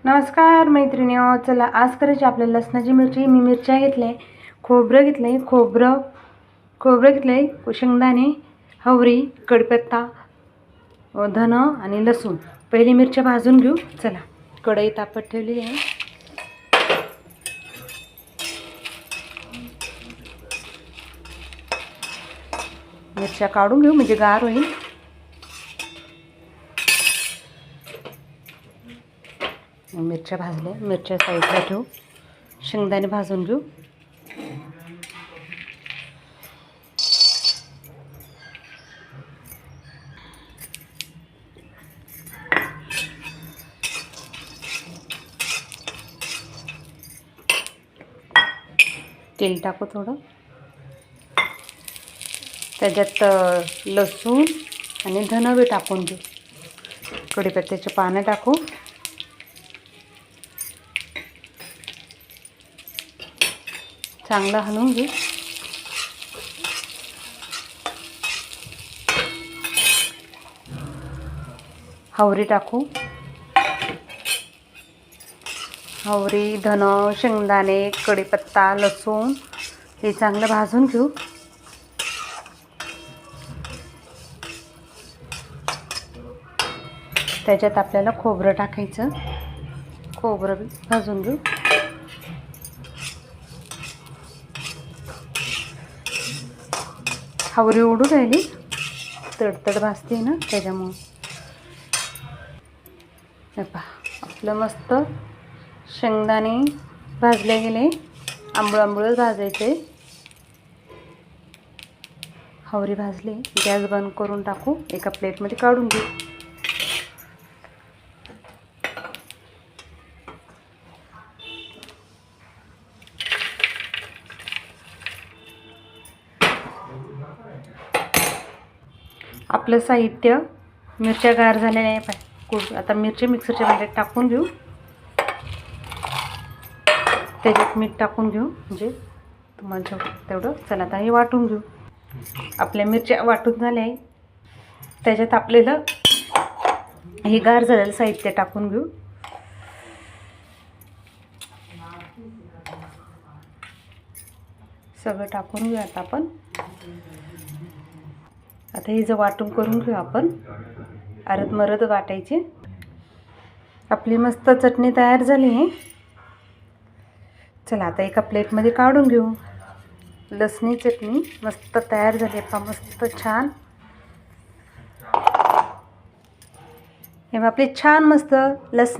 नमस्कार मैत्रिणीओ, चला आज करायची आपल्याला लसणाची मिरची. मी मिरच्या घेतल्या, खोबरं घेतलं खोबरं घेतलं, शेंगदाणे, हवरी, कढीपत्ता, धन आणि लसूण. पहिली मिरच्या भाजून घेऊ. चला, कढई तापत ठेवली आहे. मिरच्या काढून घेऊ म्हणजे गार होईल. मिरच्या भाजल्या, मिरच्या साईडला ठेवू. शेंगदाणे भाजून घेऊ. तेल टाकू थोडं, त्याच्यात लसूण आणि धनवे टाकून घेऊ. कढीपत्त्याचे पानं टाकू. चांगलं हलवून घेऊ. हवरी टाकू. हवरी, धन, शेंगदाणे, कढीपत्ता, लसूण हे चांगलं भाजून घेऊ. त्याच्यात आपल्याला खोबरं टाकायचं. खोबरं भाजून घेऊ. हवरी उडू राहिली, तडतड भाजते ना त्याच्यामुळं. पहा, आपलं मस्त शेंगदाणे भाजले गेले. आंबळच भाजायचे. हवरी भाजली. गॅस बंद करून टाकू. एका प्लेटमध्ये काढून घेऊ. आपलं साहित्य, मिरच्या गार झालेल्या आहे. आता मिरची मिक्सरच्या भांड्यात टाकून घेऊ. त्याच्यात मीठ टाकून घेऊ म्हणजे तुम्हाला तेवढं. चला, आता हे वाटून घेऊ. आपल्या मिरच्या वाटून झाल्या आहे. त्याच्यात आपल्याला हे गार झालेलं साहित्य टाकून घेऊ. सगळं टाकून घेऊ. आता हे जर वाटून करून घेऊ आपण. अरद मरद वाटायचे. आपली मस्त चटणी तयार झाली आहे. चला, आता एका प्लेटमध्ये काढून घेऊ. लसणी चटणी मस्त तयार झाली आहे. मस्त छान. हे आपली छान मस्त लसण